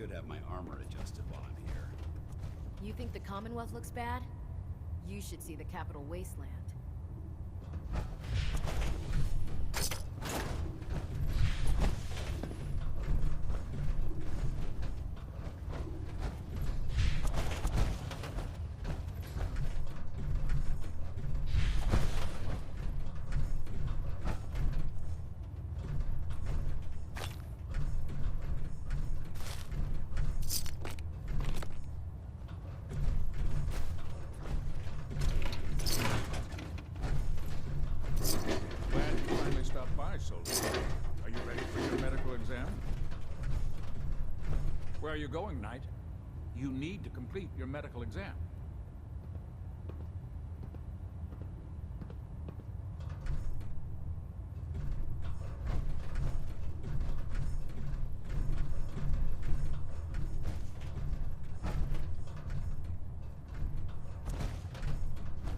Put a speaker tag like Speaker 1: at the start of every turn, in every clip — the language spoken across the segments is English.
Speaker 1: should have my armor adjusted while I'm here.
Speaker 2: You think the Commonwealth looks bad? You should see the capital wasteland.
Speaker 3: Where are you going, Knight? You need to complete your medical exam.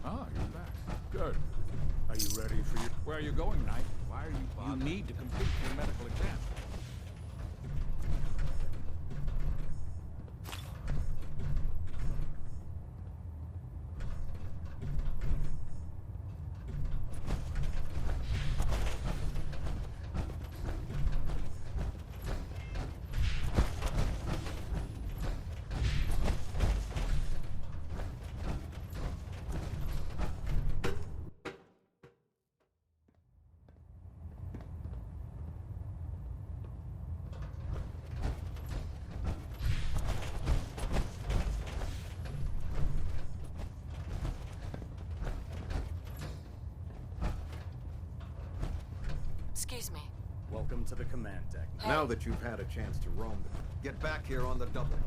Speaker 3: Ah, you're back. Good. Are you ready for your... Where are you going, Knight? Why are you bothered? You need to complete your medical exam.
Speaker 2: Excuse me.
Speaker 4: Welcome to the command deck.
Speaker 2: Hey.
Speaker 5: Now that you've had a chance to roam, get back here on the double.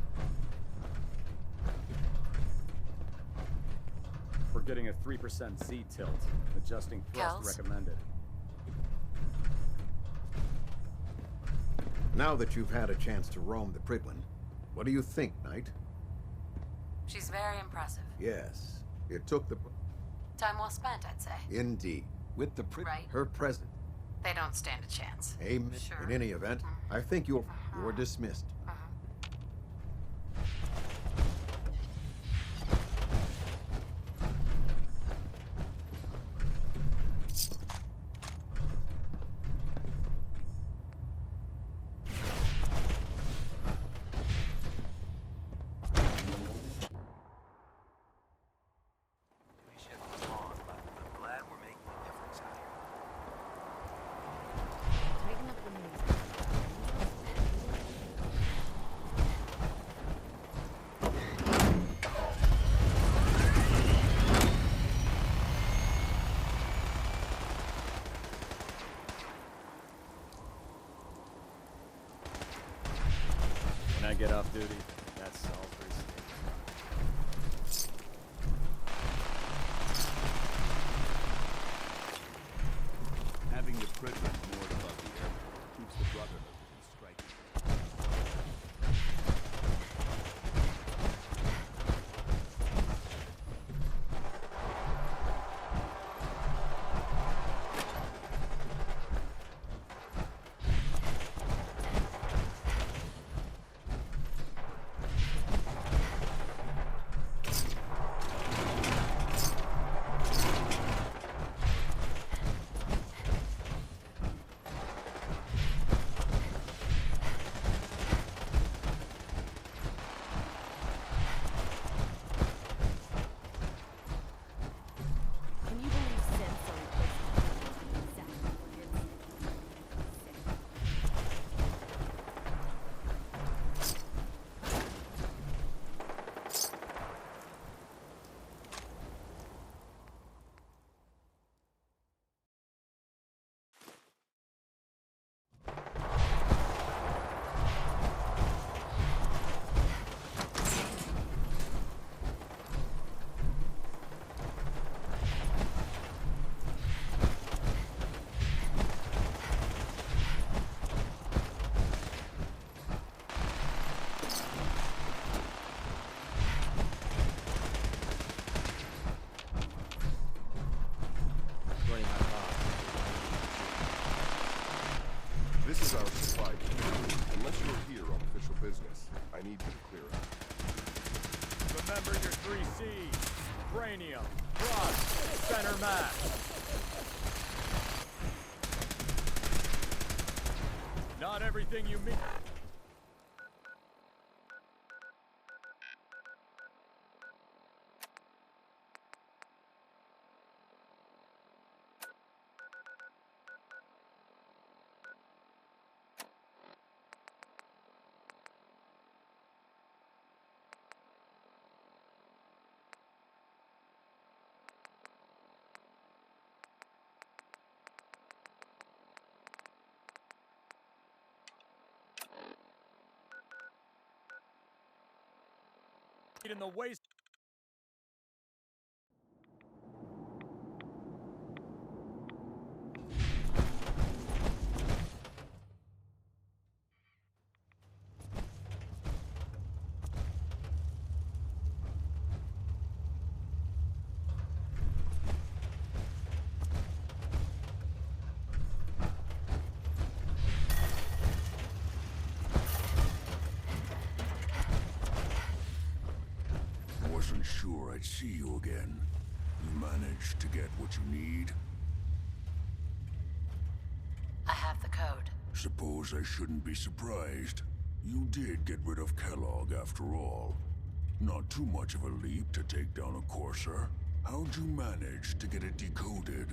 Speaker 4: We're getting a 3% Z tilt. Adjusting thrust
Speaker 2: Kels?
Speaker 4: recommended.
Speaker 5: Now that you've had a chance to roam the Pridwin, what do you think, Knight?
Speaker 2: She's very impressive.
Speaker 5: Yes, it took the...
Speaker 2: Time well spent, I'd say.
Speaker 5: Indeed. With the Pridwin,
Speaker 2: Right.
Speaker 5: her presence.
Speaker 2: They don't stand a chance.
Speaker 5: Amen.
Speaker 2: Sure.
Speaker 5: In any event, I think you're dismissed.
Speaker 2: Tighten up the music.
Speaker 4: When I get off duty, that's Salisbury State.
Speaker 1: Having the Pridwin moored above the airport keeps the Brotherhood from striking.
Speaker 4: every seed. Cranium, crust, center mass. Not everything you meet. In the waste.
Speaker 6: Wasn't sure I'd see you again. You managed to get what you need?
Speaker 2: I have the code.
Speaker 6: Suppose I shouldn't be surprised. You did get rid of Kellogg after all. Not too much of a leap to take down a courser. How'd you manage to get it decoded?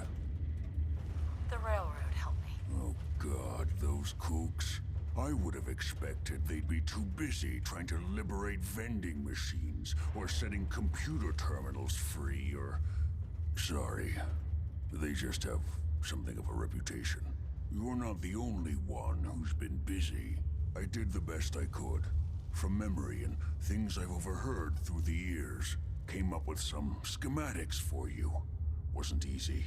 Speaker 2: The railroad helped me.
Speaker 6: Oh God, those kooks. I would have expected they'd be too busy trying to liberate vending machines or setting computer terminals free or... Sorry. They just have something of a reputation. You're not the only one who's been busy. I did the best I could. From memory and things I've overheard through the years. Came up with some schematics for you. Wasn't easy.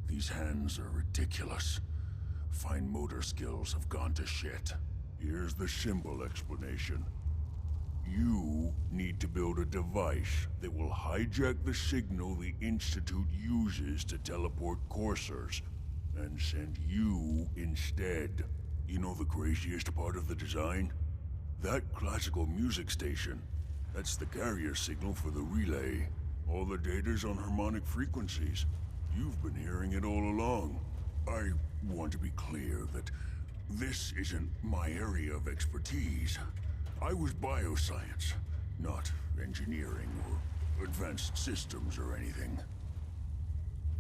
Speaker 6: These hands are ridiculous. Fine motor skills have gone to shit. Here's the symbol explanation. You need to build a device that will hijack the signal the Institute uses to teleport coursers, and send you instead. You know the craziest part of the design? That classical music station. That's the carrier signal for the relay. All the data's on harmonic frequencies. You've been hearing it all along. I want to be clear that this isn't my area of expertise. I was bioscience, not engineering or advanced systems or anything.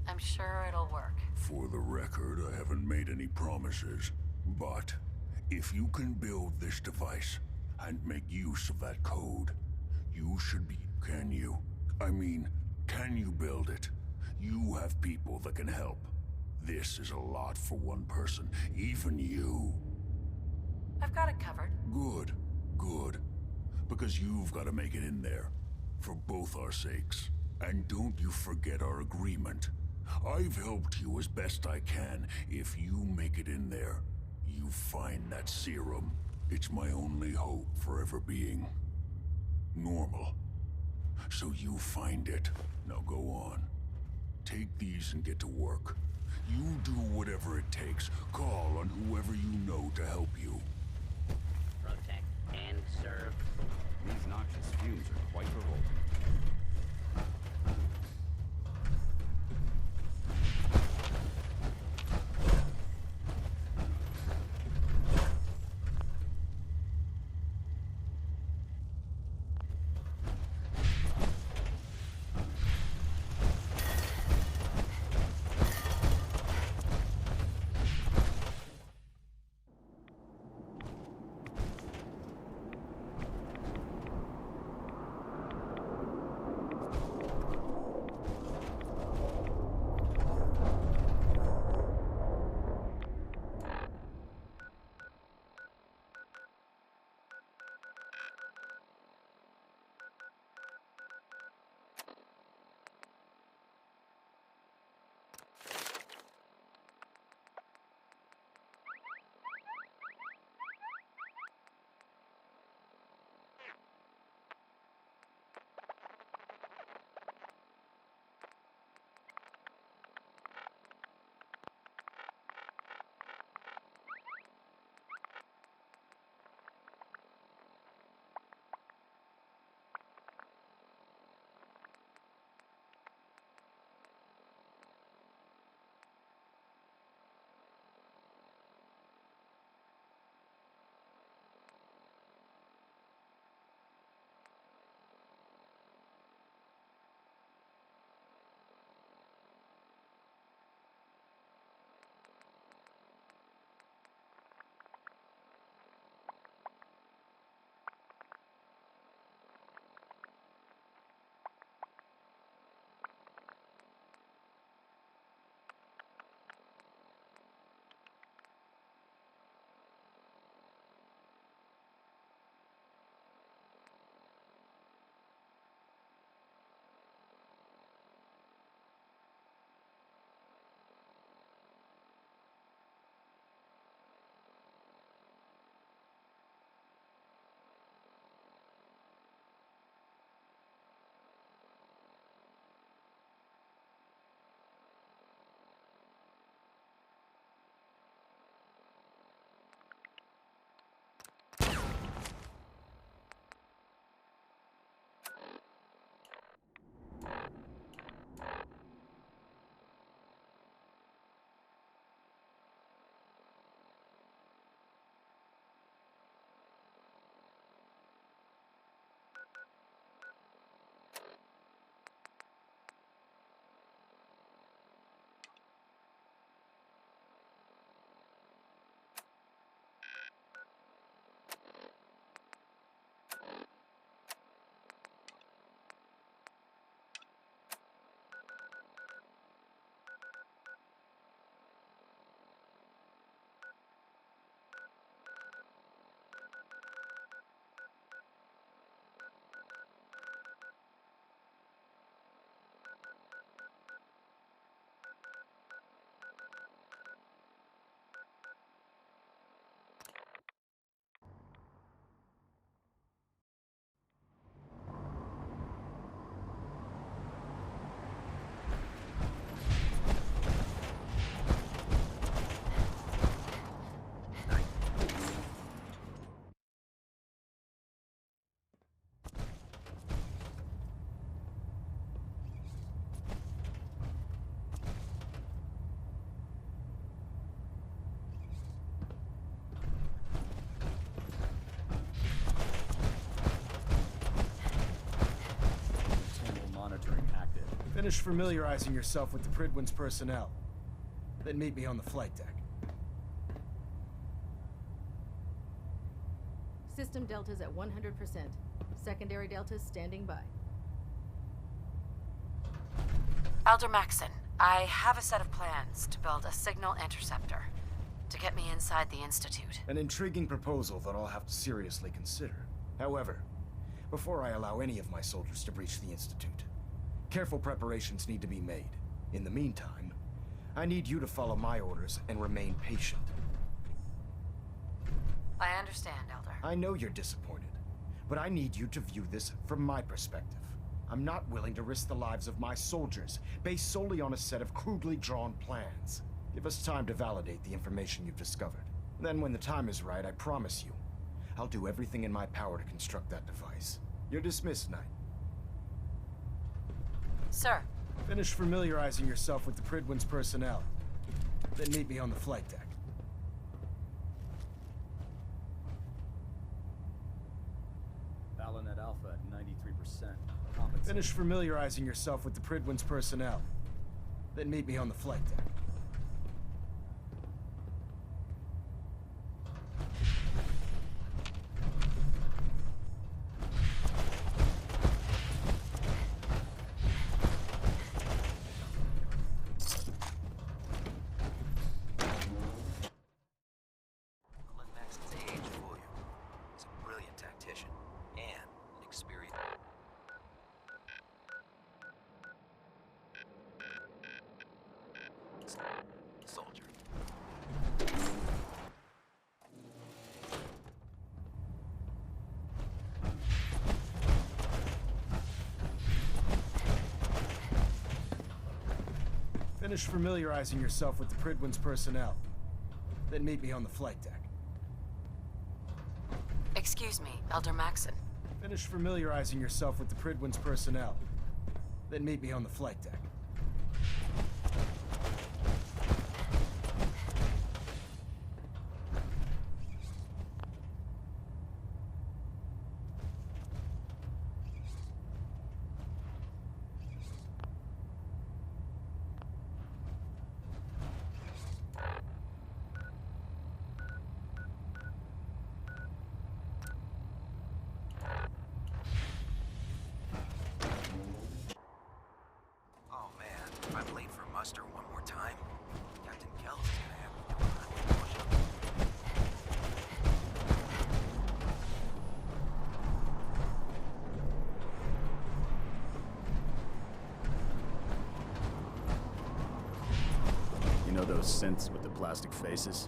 Speaker 2: I'm sure it'll work.
Speaker 6: For the record, I haven't made any promises. But if you can build this device and make use of that code, you should be... Can you? I mean, can you build it? You have people that can help. This is a lot for one person, even you.
Speaker 2: I've got it covered.
Speaker 6: Good, good. Because you've got to make it in there. For both our sakes. And don't you forget our agreement. I've helped you as best I can. If you make it in there, you find that serum. It's my only hope for ever being normal. So you find it. Now go on. Take these and get to work. You do whatever it takes. Call on whoever you know to help you.
Speaker 7: Protect and serve.
Speaker 1: These noxious fumes are quite revolting.
Speaker 8: Finish familiarizing yourself with the Pridwin's personnel. Then meet me on the flight deck.
Speaker 2: System deltas at 100%. Secondary deltas standing by.
Speaker 9: Elder Maxon, I have a set of plans to build a signal interceptor to get me inside the Institute.
Speaker 8: An intriguing proposal that I'll have to seriously consider. However, before I allow any of my soldiers to breach the Institute, careful preparations need to be made. In the meantime, I need you to follow my orders and remain patient.
Speaker 9: I understand, Elder.
Speaker 8: I know you're disappointed, but I need you to view this from my perspective. I'm not willing to risk the lives of my soldiers based solely on a set of crudely drawn plans. Give us time to validate the information you've discovered. Then when the time is right, I promise you, I'll do everything in my power to construct that device. You're dismissed, Knight.
Speaker 9: Sir.
Speaker 8: Finish familiarizing yourself with the Pridwin's personnel. Then meet me on the flight deck.
Speaker 4: Balonet Alpha at 93%. Compensate.
Speaker 8: Finish familiarizing yourself with the Pridwin's personnel. Then meet me on the flight deck.
Speaker 5: Soldier.
Speaker 8: Finish familiarizing yourself with the Pridwin's personnel. Then meet me on the flight deck.
Speaker 9: Excuse me, Elder Maxon.
Speaker 8: Finish familiarizing yourself with the Pridwin's personnel. Then meet me on the flight deck.
Speaker 5: Muster one more time. Captain Kell's gonna have me doing a push-up.
Speaker 4: You know those synths with the plastic faces?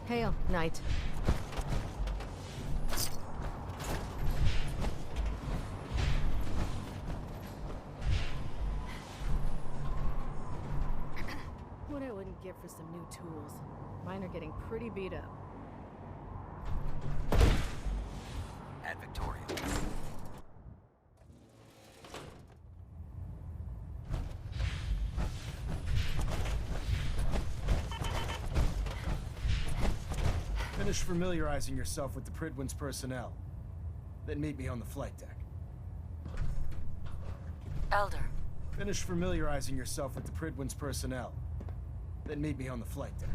Speaker 2: Hail, Knight. What I wouldn't give for some new tools. Mine are getting pretty beat up.
Speaker 5: At Victoria.
Speaker 8: Finish familiarizing yourself with the Pridwin's personnel. Then meet me on the flight deck.
Speaker 9: Elder.
Speaker 8: Finish familiarizing yourself with the Pridwin's personnel. Then meet me on the flight deck.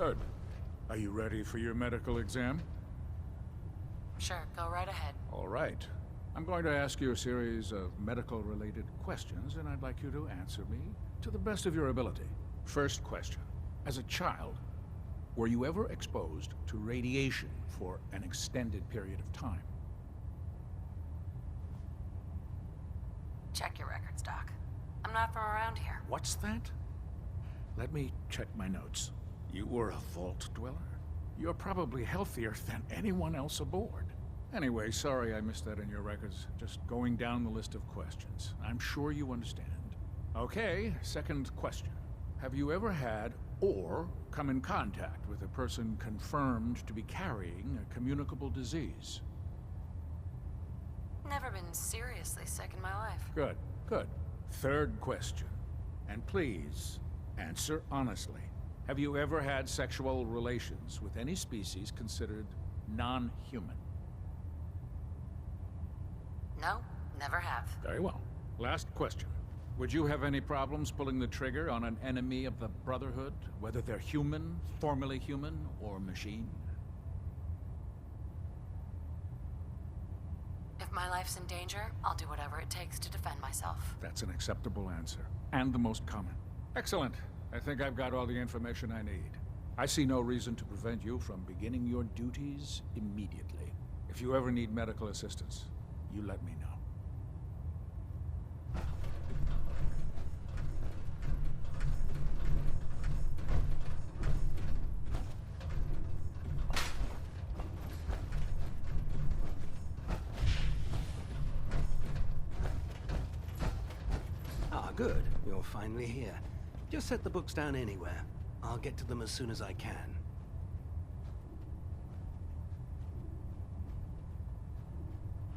Speaker 3: Good. Are you ready for your medical exam?
Speaker 9: Sure, go right ahead.
Speaker 3: All right. I'm going to ask you a series of medical-related questions, and I'd like you to answer me to the best of your ability. First question. As a child, were you ever exposed to radiation for an extended period of time?
Speaker 9: Check your records, Doc. I'm not from around here.
Speaker 3: What's that? Let me check my notes. You were a vault dweller? You're probably healthier than anyone else aboard. Anyway, sorry I missed that in your records. Just going down the list of questions. I'm sure you understand. Okay, second question. Have you ever had or come in contact with a person confirmed to be carrying a communicable disease?
Speaker 9: Never been seriously sick in my life.
Speaker 3: Good, good. Third question. And please, answer honestly. Have you ever had sexual relations with any species considered non-human?
Speaker 9: No, never have.
Speaker 3: Very well. Last question. Would you have any problems pulling the trigger on an enemy of the Brotherhood, whether they're human, formerly human, or machine?
Speaker 9: If my life's in danger, I'll do whatever it takes to defend myself.
Speaker 3: That's an acceptable answer, and the most common. Excellent. I think I've got all the information I need. I see no reason to prevent you from beginning your duties immediately. If you ever need medical assistance, you let me know.
Speaker 5: Ah, good. You're finally here. Just set the books down anywhere. I'll get to them as soon as I can.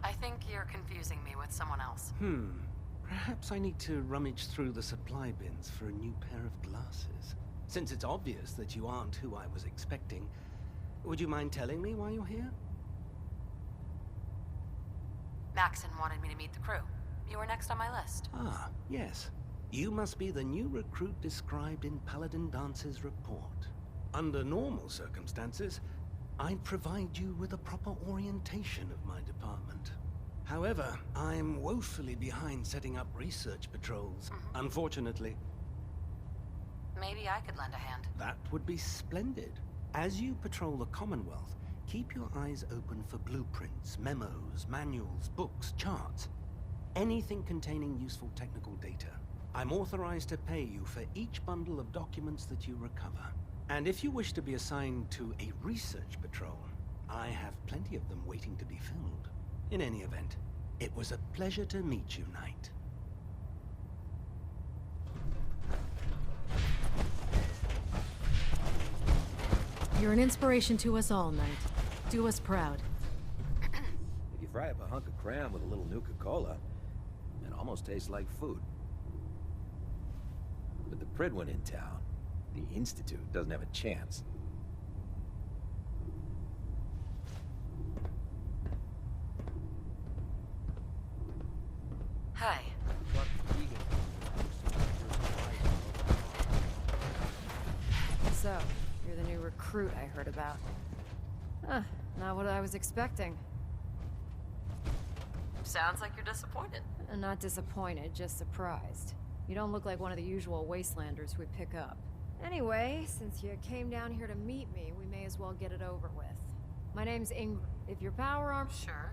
Speaker 9: I think you're confusing me with someone else.
Speaker 5: Perhaps I need to rummage through the supply bins for a new pair of glasses. Since it's obvious that you aren't who I was expecting, would you mind telling me why you're here?
Speaker 9: Maxon wanted me to meet the crew. You were next on my list.
Speaker 5: Ah, yes. You must be the new recruit described in Paladin Dance's report. Under normal circumstances, I'd provide you with a proper orientation of my department. However, I'm woefully behind setting up research patrols, unfortunately.
Speaker 9: Maybe I could lend a hand.
Speaker 5: That would be splendid. As you patrol the Commonwealth, keep your eyes open for blueprints, memos, manuals, books, charts. Anything containing useful technical data. I'm authorized to pay you for each bundle of documents that you recover. And if you wish to be assigned to a research patrol, I have plenty of them waiting to be filled. In any event, it was a pleasure to meet you, Knight.
Speaker 2: You're an inspiration to us all, Knight. Do us proud.
Speaker 10: If you fry up a hunk of cram with a little Nuka-Cola, it almost tastes like food. With the Pridwin in town, the Institute doesn't have a chance.
Speaker 9: Hi.
Speaker 2: So, you're the new recruit I heard about. Huh, not what I was expecting.
Speaker 9: Sounds like you're disappointed.
Speaker 2: Not disappointed, just surprised. You don't look like one of the usual wastelanders we pick up. Anyway, since you came down here to meet me, we may as well get it over with. My name's Ingram. If your power arm...
Speaker 9: Sure.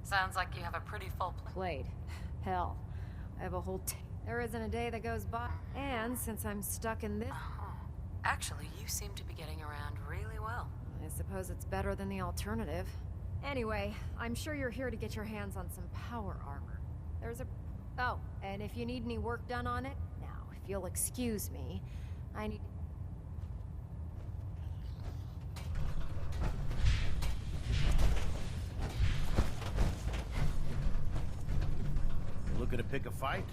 Speaker 9: Sounds like you have a pretty full plate.
Speaker 2: Played. Hell, I have a whole there isn't a day that goes by. And since I'm stuck in this...
Speaker 9: Actually, you seem to be getting around really well.
Speaker 2: I suppose it's better than the alternative. Anyway, I'm sure you're here to get your hands on some power armor. There's a... Oh, and if you need any work done on it, now, if you'll excuse me, I need...
Speaker 10: You looking to pick a fight?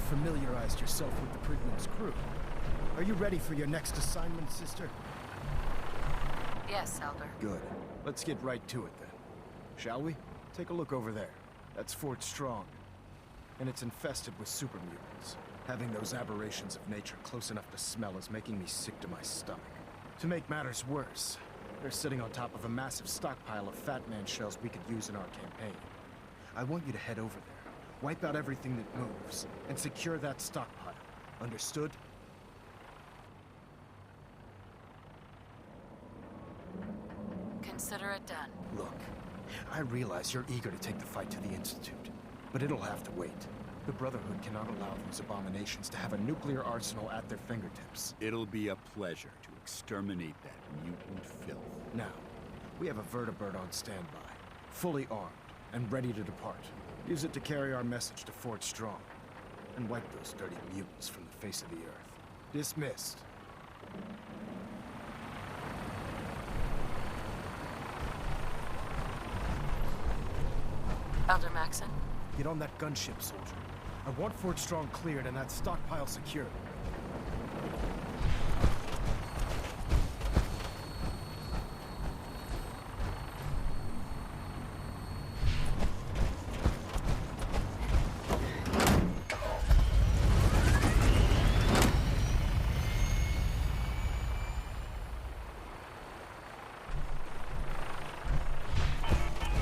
Speaker 8: familiarized yourself with the Pridman's crew. Are you ready for your next assignment, sister?
Speaker 9: Yes, Elder.
Speaker 8: Good. Let's get right to it then. Shall we? Take a look over there. That's Fort Strong. And it's infested with super mutants. Having those aberrations of nature close enough to smell is making me sick to my stomach. To make matters worse, they're sitting on top of a massive stockpile of Fat Man shells we could use in our campaign. I want you to head over there, wipe out everything that moves, and secure that stockpile. Understood?
Speaker 9: Consider it done.
Speaker 8: Look, I realize you're eager to take the fight to the Institute, but it'll have to wait. The Brotherhood cannot allow those abominations to have a nuclear arsenal at their fingertips.
Speaker 1: It'll be a pleasure to exterminate that mutant filth.
Speaker 8: Now, we have a vertibird on standby, fully armed and ready to depart. Use it to carry our message to Fort Strong, and wipe those dirty mutants from the face of the earth. Dismissed.
Speaker 9: Elder Maxon?
Speaker 8: Get on that gunship, soldier. I want Fort Strong cleared and that stockpile secured.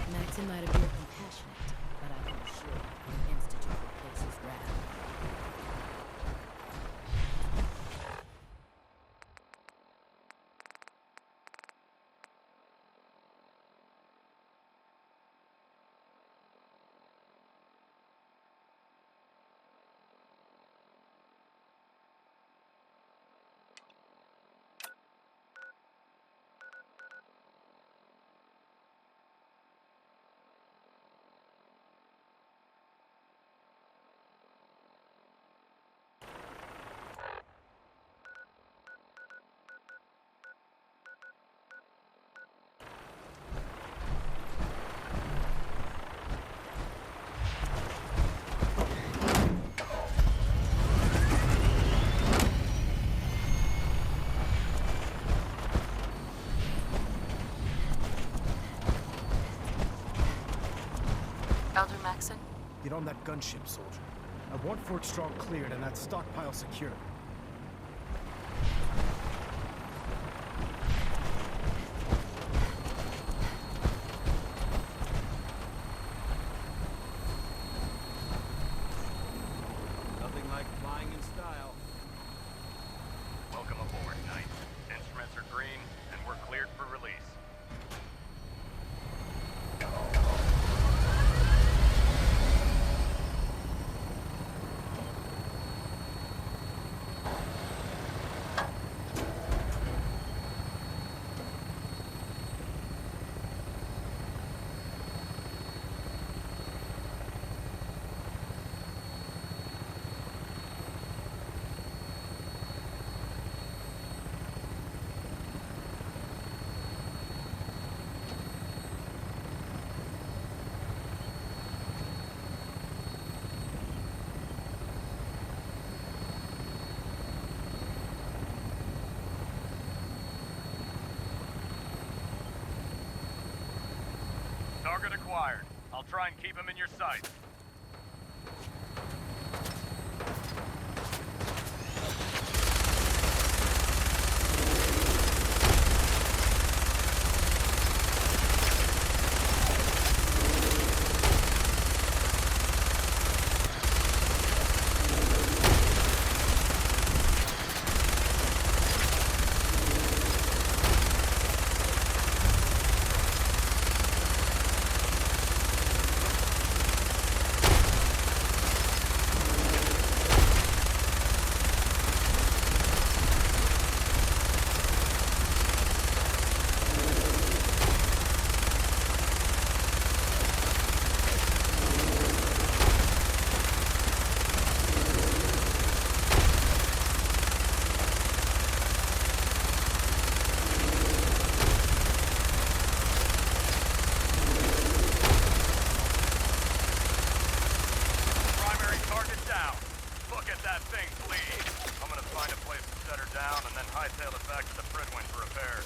Speaker 11: Maxon might appear compassionate, but I can assure you the Institute will place his wrath.
Speaker 9: Elder Maxon?
Speaker 8: Get on that gunship, soldier. I want Fort Strong cleared and that stockpile secured.
Speaker 1: Nothing like flying in style.
Speaker 12: Welcome aboard, Knight. Instruments are green, and we're cleared for release. Target acquired. I'll try and keep him in your sight. for repairs.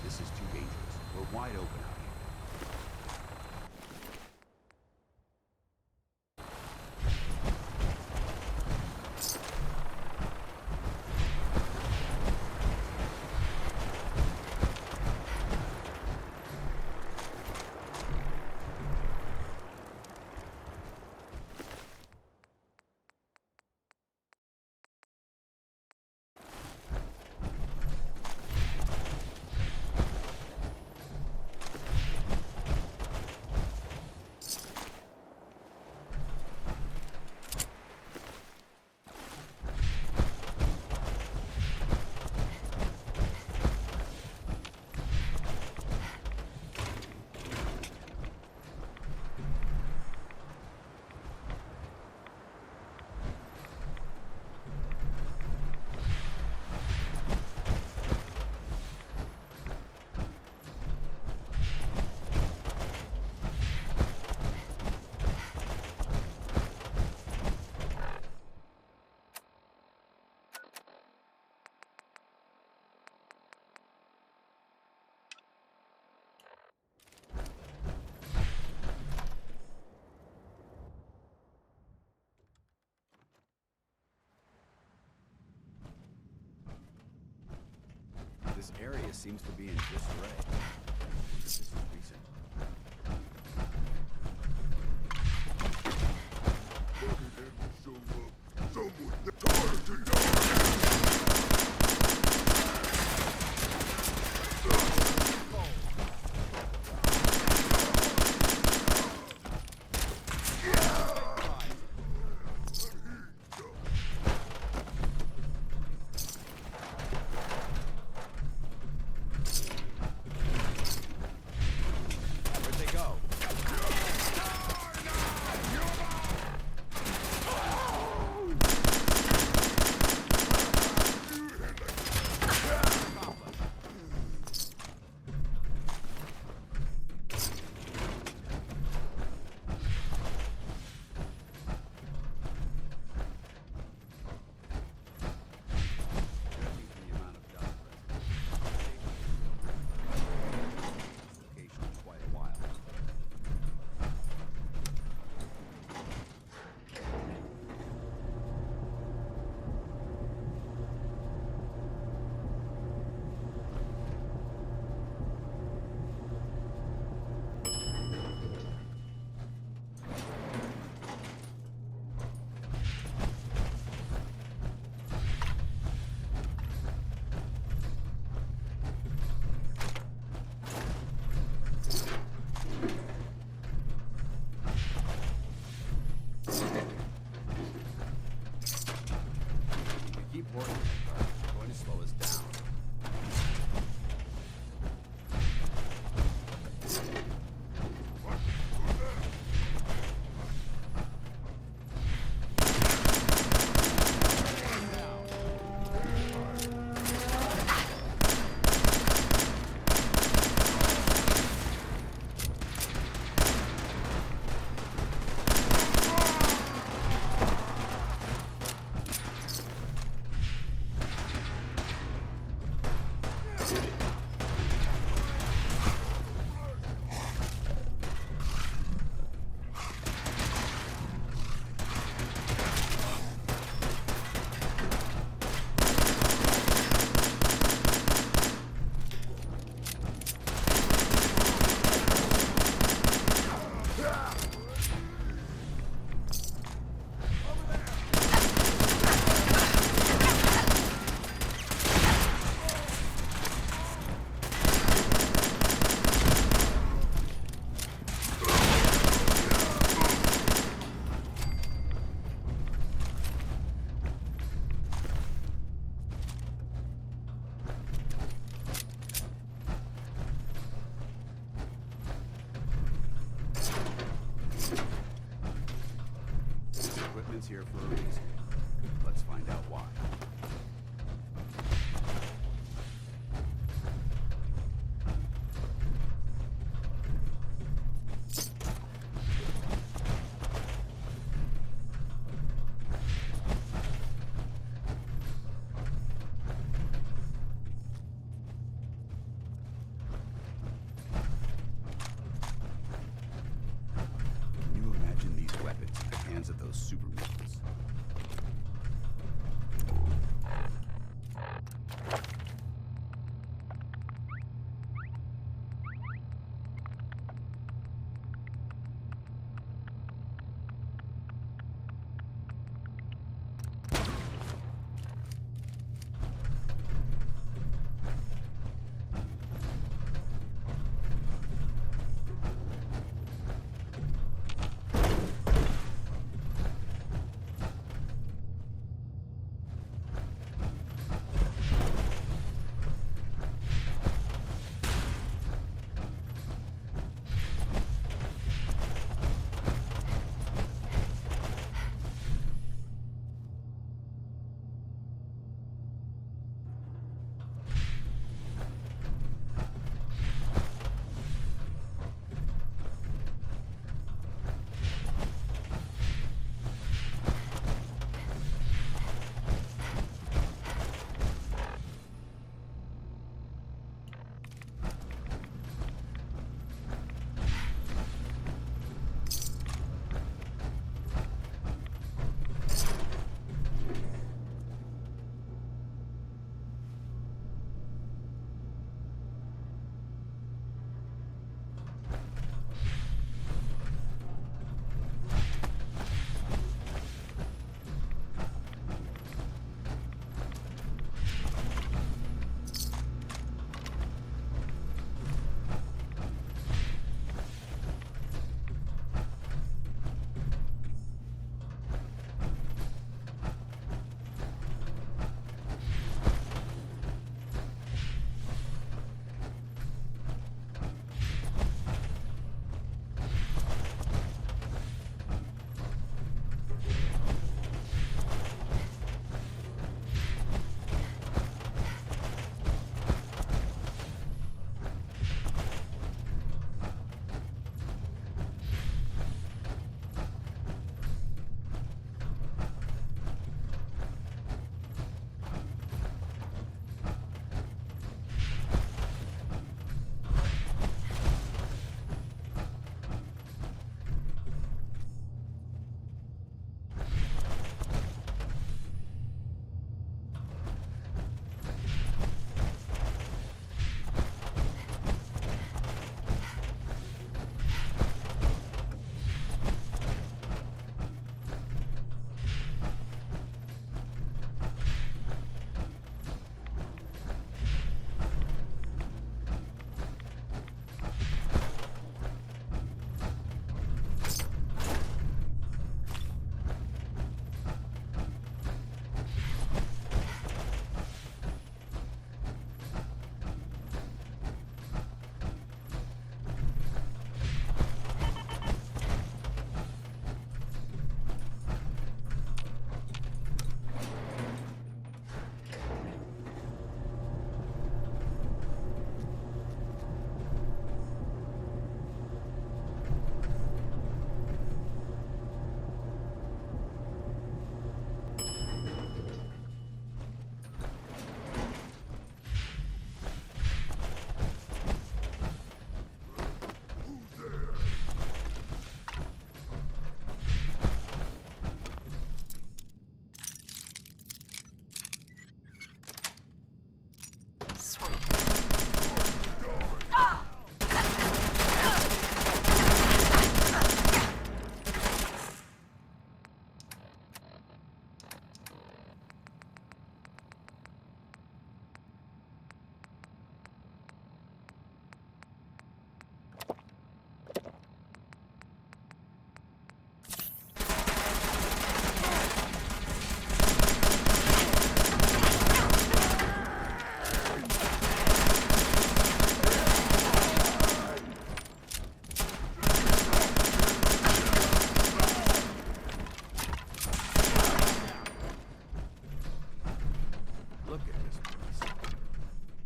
Speaker 1: This is too dangerous. We're wide open out here. This area seems to be in disarray. This is recent. basement's here for a reason. Let's find out why. Can you imagine these weapons in the hands of those super mutants?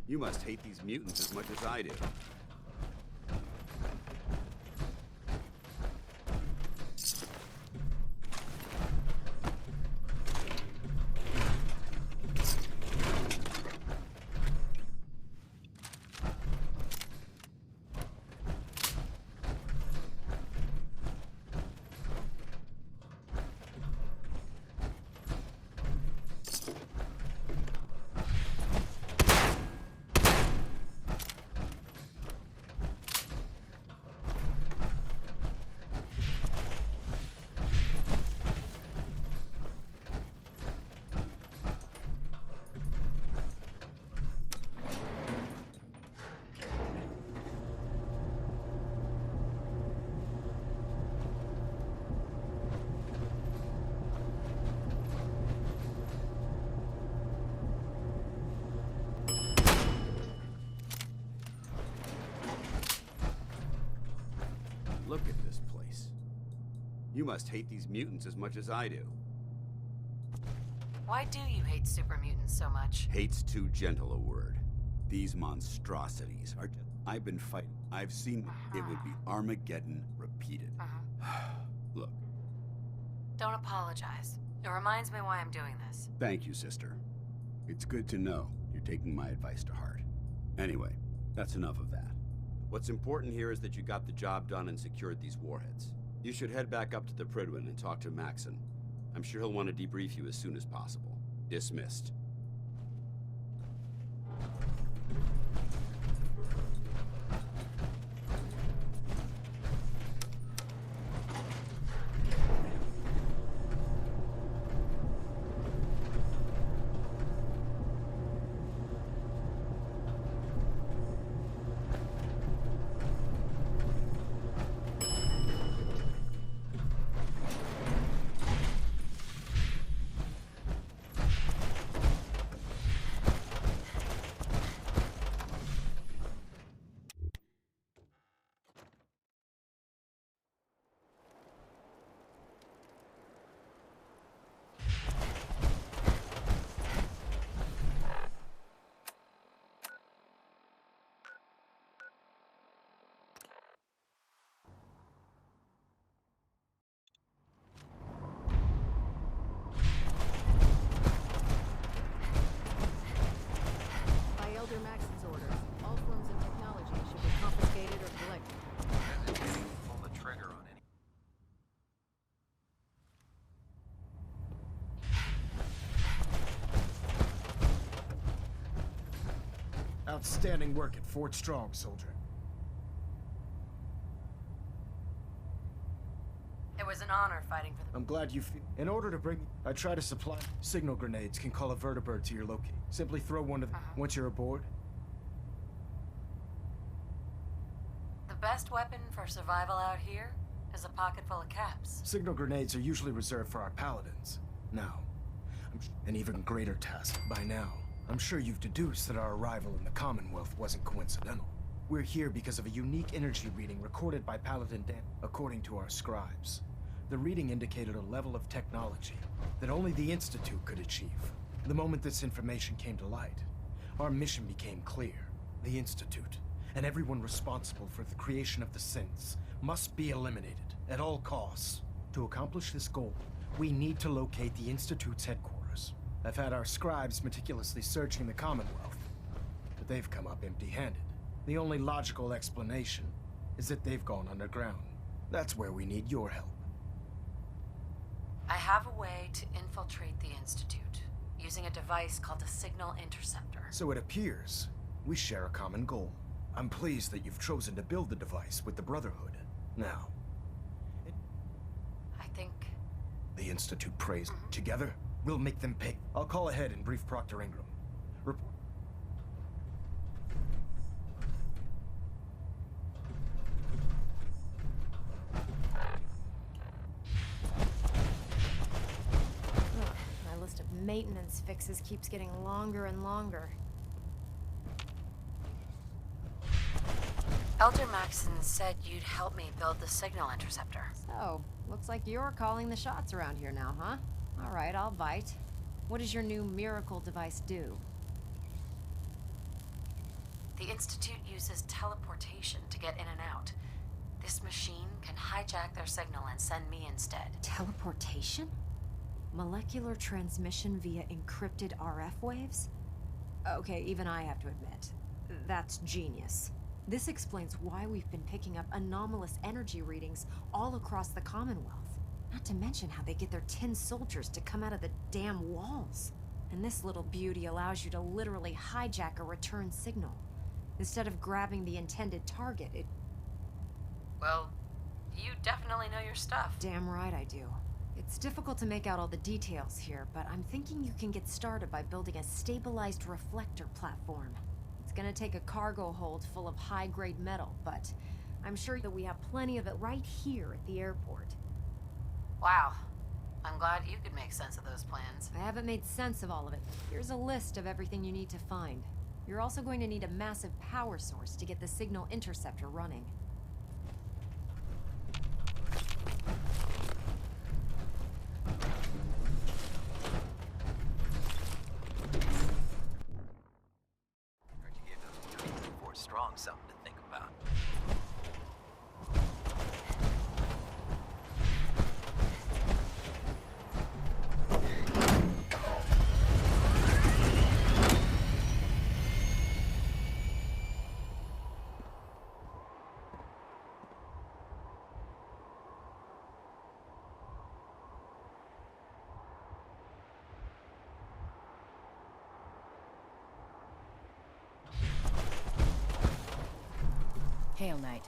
Speaker 1: You must hate these mutants as much as I do. Look at this place. You must hate these mutants as much as I do.
Speaker 9: Why do you hate super mutants so much?
Speaker 1: Hate's too gentle a word. These monstrosities are just... I've been fighting. I've seen it would be Armageddon repeated. Look.
Speaker 9: Don't apologize. It reminds me why I'm doing this.
Speaker 1: Thank you, sister. It's good to know you're taking my advice to heart. Anyway, that's enough of that. What's important here is that you got the job done and secured these warheads. You should head back up to the Prydwen and talk to Maxon. I'm sure he'll want to debrief you as soon as possible. Dismissed.
Speaker 8: Outstanding work at Fort Strong, soldier.
Speaker 9: It was an honor fighting for the...
Speaker 8: I'm glad you feel... In order to bring... I try to supply... Signal grenades can call a vertibird to your location. Simply throw one to the... Once you're aboard.
Speaker 9: The best weapon for survival out here is a pocket full of caps.
Speaker 8: Signal grenades are usually reserved for our paladins. Now, an even greater task. By now, I'm sure you've deduced that our arrival in the Commonwealth wasn't coincidental. We're here because of a unique energy reading recorded by Paladin Dan. According to our scribes, the reading indicated a level of technology that only the Institute could achieve. The moment this information came to light, our mission became clear. The Institute, and everyone responsible for the creation of the synths, must be eliminated at all costs. To accomplish this goal, we need to locate the Institute's headquarters. I've had our scribes meticulously searching the Commonwealth, but they've come up empty-handed. The only logical explanation is that they've gone underground. That's where we need your help.
Speaker 9: I have a way to infiltrate the Institute, using a device called a signal interceptor.
Speaker 8: So it appears we share a common goal. I'm pleased that you've chosen to build the device with the Brotherhood. Now,
Speaker 9: I think...
Speaker 8: the Institute prays. Together, we'll make them pay. I'll call ahead and brief Proctor Ingram. Report.
Speaker 2: My list of maintenance fixes keeps getting longer and longer.
Speaker 9: Elder Maxon said you'd help me build the signal interceptor.
Speaker 2: So, looks like you're calling the shots around here now, huh? All right, I'll bite. What does your new miracle device do?
Speaker 9: The Institute uses teleportation to get in and out. This machine can hijack their signal and send me instead.
Speaker 2: Teleportation? Molecular transmission via encrypted RF waves? Okay, even I have to admit, that's genius. This explains why we've been picking up anomalous energy readings all across the Commonwealth. Not to mention how they get their tin soldiers to come out of the damn walls. And this little beauty allows you to literally hijack a return signal. Instead of grabbing the intended target, it...
Speaker 9: Well, you definitely know your stuff.
Speaker 2: Damn right I do. It's difficult to make out all the details here, but I'm thinking you can get started by building a stabilized reflector platform. It's gonna take a cargo hold full of high-grade metal, but I'm sure that we have plenty of it right here at the airport.
Speaker 9: Wow. I'm glad you could make sense of those plans.
Speaker 2: I haven't made sense of all of it. Here's a list of everything you need to find. You're also going to need a massive power source to get the signal interceptor running.
Speaker 10: Heard you gave those 3-4 strong something to think about.
Speaker 11: Hail, Knight.